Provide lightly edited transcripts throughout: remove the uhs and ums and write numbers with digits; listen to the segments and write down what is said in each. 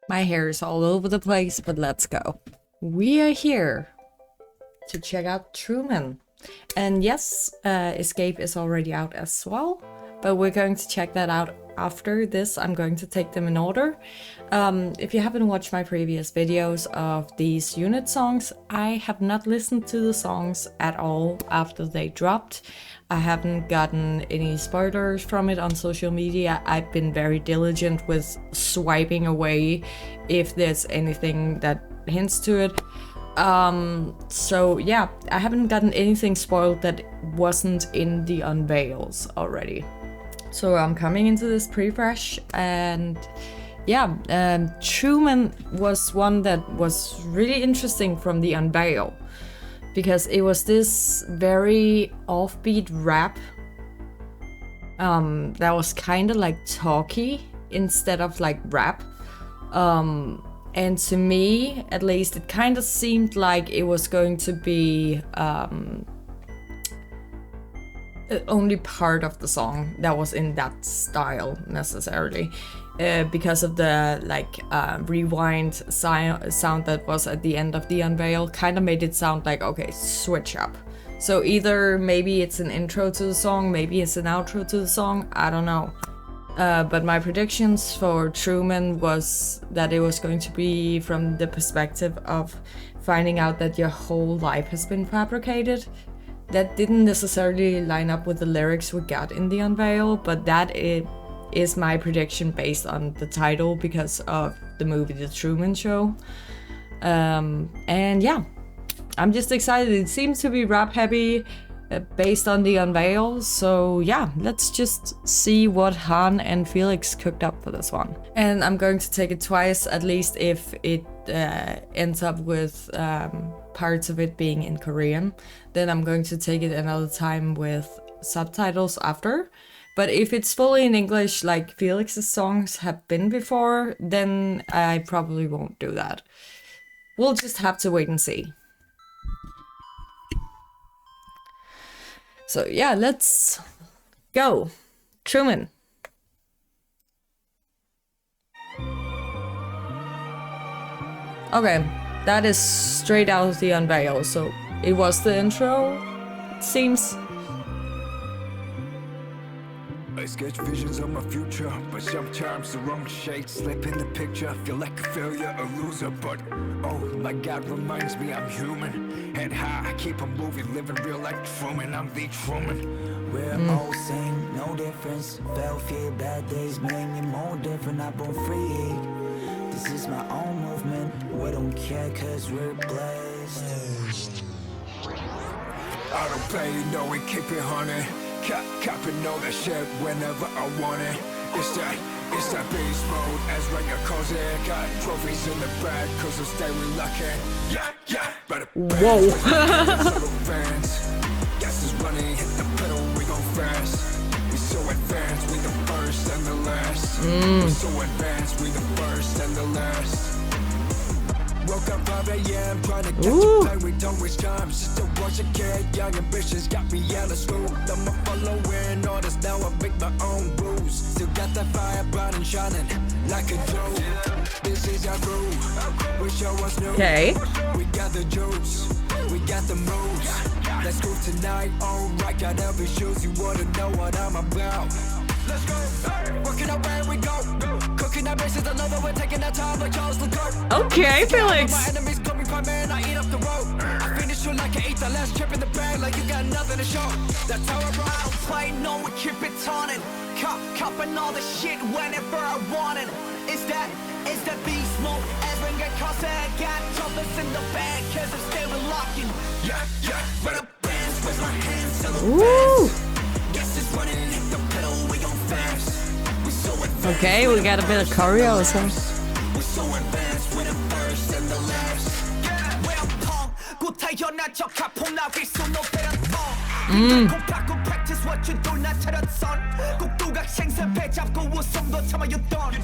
My hair is all over the place, but let's go. We are here to check out Truman. And yes, Escape is already out as well, but we're going to check that out after this. I'm going to take them in order. If you haven't watched my previous videos of these unit songs, I have not listened to the songs at all after they dropped. I haven't gotten any spoilers from it on social media. I've been very diligent with swiping away if there's anything that hints to it. So yeah, I haven't gotten anything spoiled that wasn't in the unveils already. So I'm coming into this pretty fresh, and yeah, Truman was one that was really interesting from the unveil, because it was this very offbeat rap that was kind of like talky instead of like rap. And to me, at least, it kind of seemed like it was going to be only part of the song that was in that style necessarily, because of the like rewind sound that was at the end of the unveil. Kind of made it sound like, okay, switch up. So either maybe it's an intro to the song, maybe it's an outro to the song, I don't know. But my predictions for Truman was that it was going to be from the perspective of finding out that your whole life has been fabricated. That didn't necessarily line up with the lyrics we got in the unveil, but that is my prediction based on the title because of the movie The Truman Show. And yeah, I'm just excited. It seems to be rap heavy based on the unveil, so yeah, let's just see what Han and Felix cooked up for this one. And I'm going to take it twice, at least if it ends up with parts of it being in Korean. Then I'm going to take it another time with subtitles after. But if it's fully in English, like Felix's songs have been before, then I probably won't do that. We'll just have to wait and see. So yeah, let's go. Truman. Okay, that is straight out of the unveil, so it was the intro, it seems. I sketch visions of my future, but sometimes the wrong shade slip in the picture. Feel like a failure, a loser, but oh my God, reminds me I'm human. Head high, keep on moving, living real like Truman. I'm the Truman. We're all same, no difference. Felt fear, bad days made me more different. I born free. This is my own movement. We don't care 'cause we're blessed. I don't play, you know we keep it honey. Copping all that shit whenever I want it. It's that beast mode, as Raya calls it. Got trophies in the bag, 'cause I'm staying lucky. Yeah, better whoa. Fans. Gas is running, hit the pedal, we go fast. We so advanced, we the first and the last. We so advanced, we the first and the last. Woke up 5 a.m. trying to catch a plane, we don't waste time. Just to watch a kid, young ambitions got me out of school. I'm a following orders, now I make my own rules. Still got that fire burning, shining like a jewel. This is our groove, we show us new. Okay. We got the juice, we got the moves. Let's go tonight, alright, got every shoes. You wanna know what I'm about. Let's go, working out where we go. Cooking our bases, another we're taking our time like Charles Leclerc. Okay, Felix. My enemies call me prime man, I eat up the road. I finish you like I ate the last chip in the bag, like you got nothing to show. That's how I roll. I don't play, no, we keep it turning. Copping all the shit whenever I want it. It's that beast mode. As when get caught, I got troubles in the bag, 'cause I'm still locking. Yeah, run up bands with my hands to the fence. Guess it's running, hit the pedal, we gon' fast. We so advanced. Okay, we got a bit of choreo or something. We so advanced, we're the first and the last. Well, pong, go 태어나 저 가풍 나기 손으로 배렸어. 고 practice what you do, 나 차렸선. 꼭 두각 생선 배 잡고 웃음도 참아 you done.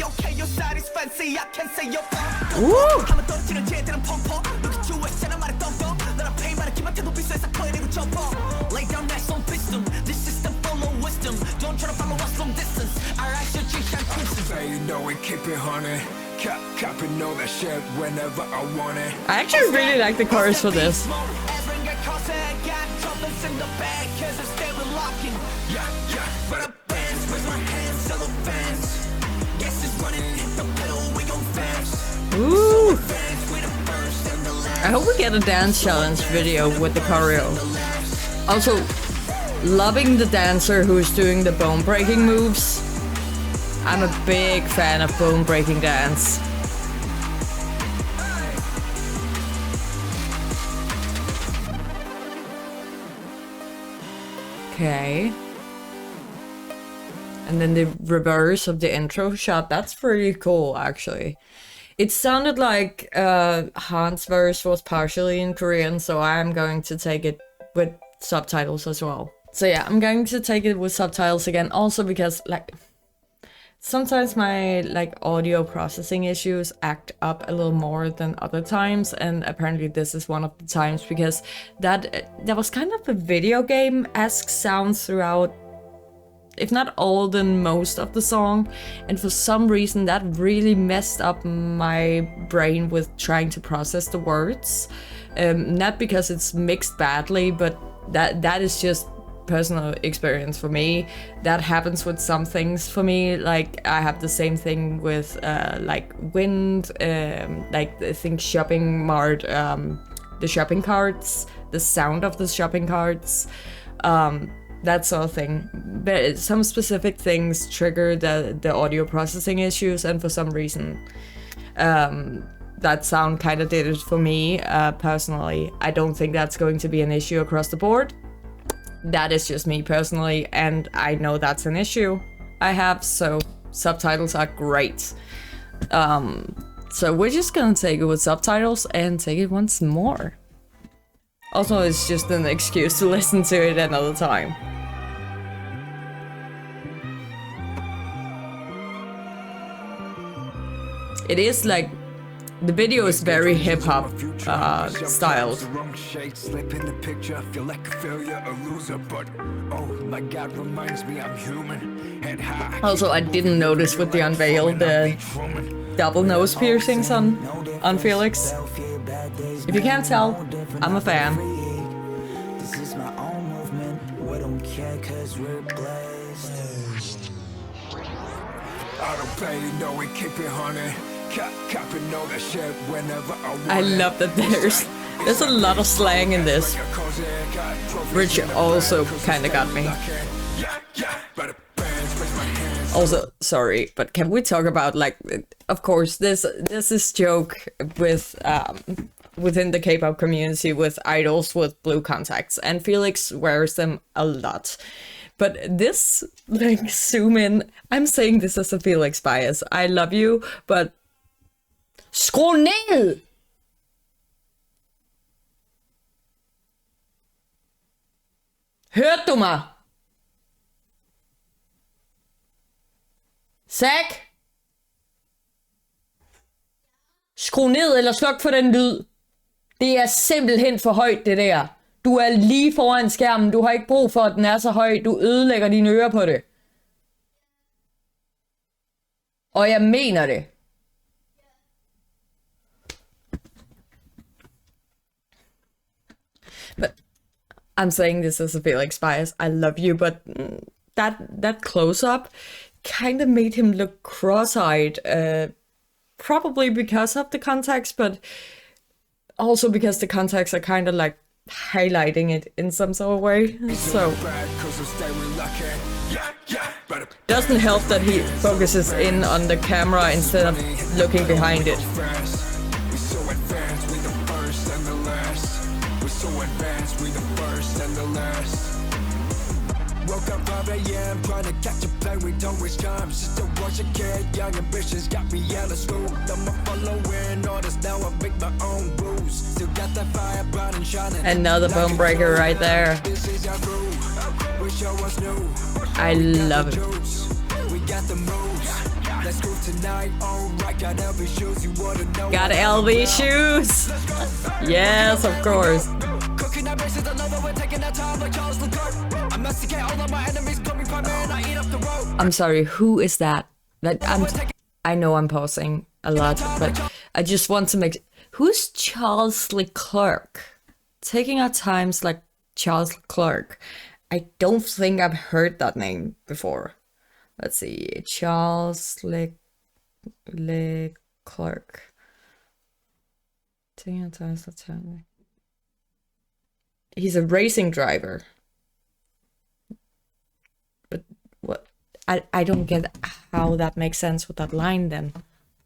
Okay, your side is fancy, I can say you're wrong. 한번 던지는 쟤들은 펑펑. Look at you, 애쓰는 말에 떵떵. 너랑 페이 말에 기막혀도 비싸서 커리고 접어. Lay down that song system, this system full of wisdom. Don't try to follow us from distance. Alright, so you can't twist it. You know we keep it honey. Copping all that shit whenever I want it. I actually really like the chorus for this. Ooh. I hope we get a dance challenge video with the choreo. Also, loving the dancer who's doing the bone breaking moves. I'm a big fan of bone breaking dance. Okay. And then the reverse of the intro shot. That's pretty cool, actually. It sounded like Han's verse was partially in Korean, so I'm going to take it with subtitles as well. So yeah, I'm going to take it with subtitles again, also because like sometimes my like audio processing issues act up a little more than other times, and apparently this is one of the times because that was kind of a video game-esque sound throughout, if not all, then most of the song, and for some reason that really messed up my brain with trying to process the words. Not because it's mixed badly, but that is just personal experience for me. That happens with some things for me. Like I have the same thing with like wind, like I think shopping mart, the shopping carts, the sound of the shopping carts. That sort of thing. But some specific things trigger the audio processing issues, and for some reason that sound kind of did it for me personally. I don't think that's going to be an issue across the board. That is just me personally, and I know that's an issue I have, so subtitles are great. So we're just gonna take it with subtitles and take it once more. Also, it's just an excuse to listen to it another time. It is like, the video is very hip-hop styled. Also, I didn't notice with the unveil the double nose piercings on Felix. If you can't tell, I'm a fan. This is my own movement. We don't care 'cause we're blessed. I don't play, you know we keep it honey. Copping all that shit whenever I want it. I love that there's a lot of slang in this, which also kind of got me. Also, sorry, but can we talk about, like, of course, this is joke with within the K-pop community with idols with blue contacts, and Felix wears them a lot. But this, like, zoom in, I'm saying this as a Felix bias. I love you, but skru ned! Hørte du mig? Zack? Skru ned eller sluk for den lyd. Det er simpelthen for højt, det der. Du er lige foran skærmen. Du har ikke brug for, at den er så høj. Du ødelægger dine ører på det. Og jeg mener det. But I'm saying this as a Felix bias. I love you, but that close-up kind of made him look cross-eyed. Probably because of the contacts, but also because the contacts are kind of like highlighting it in some sort of way. So doesn't help that he focuses in on the camera instead of looking behind it. Woke up 5 a.m. trying to catch a plane, we don't waste time. Just to watch a kid, young ambitions got me out of school. I'm a following orders, now I make my own rules. Still got that fire burning, shining. Another bone breaker right there. I love it. We got the moves. Let's go tonight. Alright, got LV shoes. You wanna know? Got LV shoes. Yes, of course. I'm sorry, who is that? I know I'm pausing. a lot, but I just want to make... Who's Charles Leclerc? Taking Our Times like Charles Leclerc. I don't think I've heard that name before. Let's see, Charles Leclerc. Taking Our Times, let's tell me. He's a racing driver. But what? I don't get how that makes sense with that line then.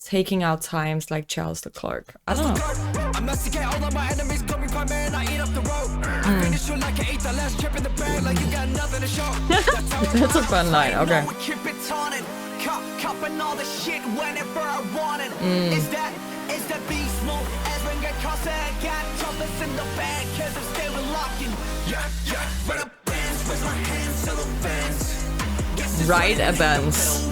Taking Our Times like Charles Leclerc. I don't know. That's a fun line, okay. Ride a Benz.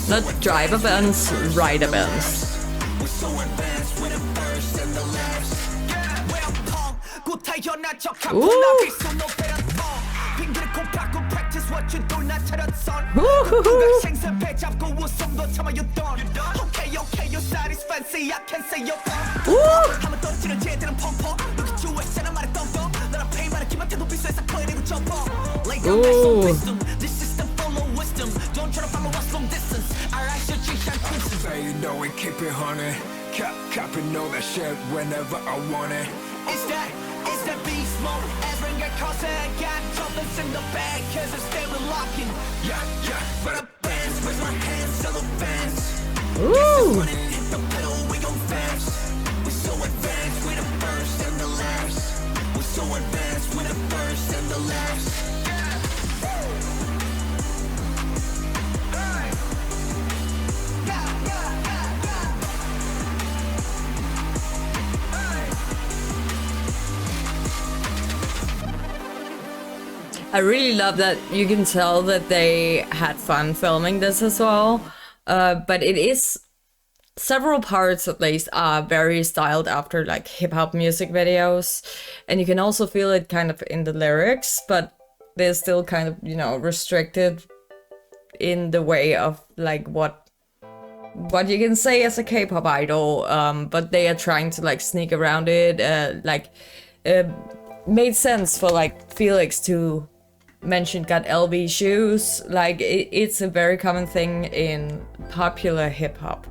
Not drive a Benz, ride a Benz. Say you know it, keep it honey. Cop and know that shit whenever I want it. It's that beast mode. Everyone get caught and got troubles in the bag, cause I'm still locking. Yeah, but a Benz with my hands, sell fans. Ooh. Hit the pedal, we gon' fast. We're so advanced, we the first and the last. We're so advanced, we the first and the last. I really love that you can tell that they had fun filming this as well. But it is, several parts at least are very styled after like hip hop music videos. And you can also feel it kind of in the lyrics, but they're still kind of, you know, restricted in the way of like what you can say as a K-pop idol. But they are trying to like sneak around it. Made sense for like Felix to mention got LV shoes. Like it's a very common thing in popular hip-hop.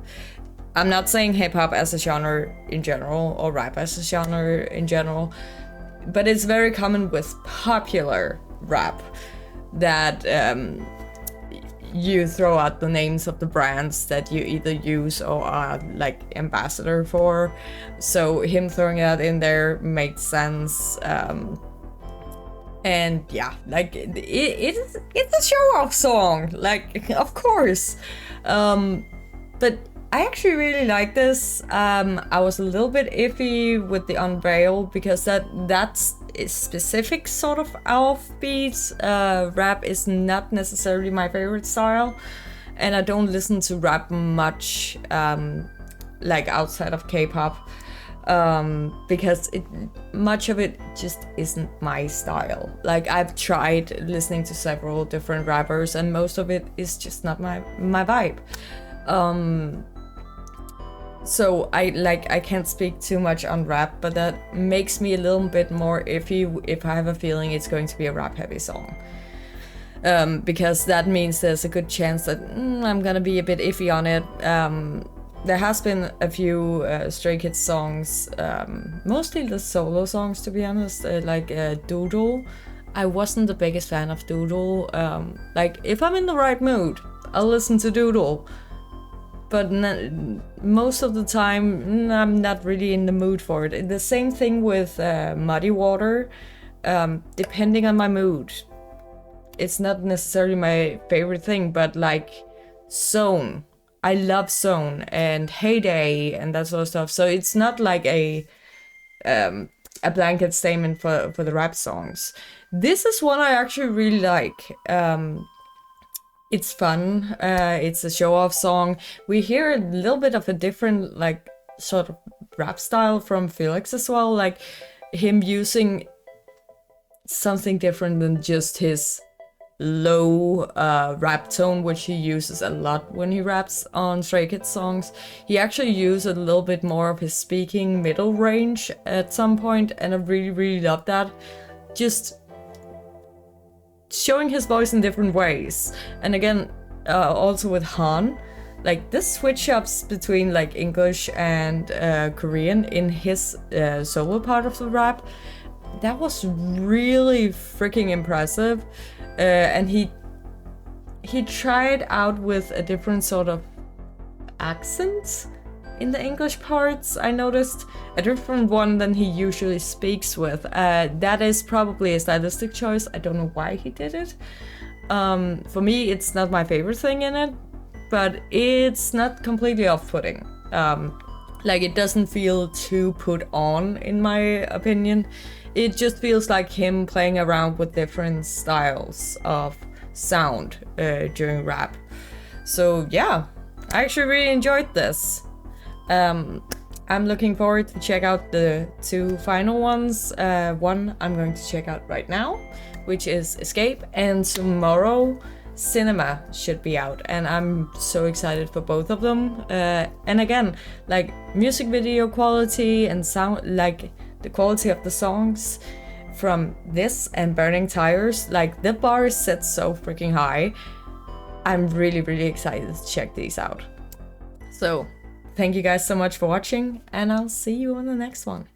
I'm not saying hip-hop as a genre in general or rap as a genre in general, but it's very common with popular rap that you throw out the names of the brands that you either use or are like ambassador for. So him throwing that in there made sense. And yeah, like it's a show-off song, like of course. But I actually really like this. I was a little bit iffy with the unveil because that's a specific sort of offbeat rap is not necessarily my favorite style, and I don't listen to rap much like outside of K-pop. Because much of it just isn't my style. Like I've tried listening to several different rappers and most of it is just not my vibe. So I can't speak too much on rap, but that makes me a little bit more iffy if I have a feeling it's going to be a rap heavy song. Because that means there's a good chance that I'm gonna be a bit iffy on it. There has been a few Stray Kids songs, mostly the solo songs to be honest, like Doodle. I wasn't the biggest fan of Doodle. Like if I'm in the right mood, I'll listen to Doodle. But most of the time, I'm not really in the mood for it. The same thing with Muddy Water, depending on my mood. It's not necessarily my favorite thing, but like Zone. I love Zone and Heyday and that sort of stuff. So it's not like a blanket statement for the rap songs. This is one I actually really like. It's fun. It's a show-off song. We hear a little bit of a different like sort of rap style from Felix as well. Like him using something different than just his low rap tone, which he uses a lot when he raps on Stray Kids songs. He actually used a little bit more of his speaking middle range at some point, and I really love that. Just showing his voice in different ways. And again, also with Han, like the switch ups between like English and Korean in his solo part of the rap, that was really freaking impressive. And he tried out with a different sort of accent in the English parts. I noticed a different one than he usually speaks with. That is probably a stylistic choice. I don't know why he did it. For me, it's not my favorite thing in it, but it's not completely off-putting. Like, it doesn't feel too put on, in my opinion. It just feels like him playing around with different styles of sound during rap. So yeah, I actually really enjoyed this. I'm looking forward to check out the 2 final ones. One I'm going to check out right now, which is Escape, and tomorrow Cinema should be out, and I'm so excited for both of them. And again, like music video quality and sound, like the quality of the songs from this and Burning Tires, like the bar is set so freaking high. I'm really excited to check these out. So thank you guys so much for watching, and I'll see you on the next one.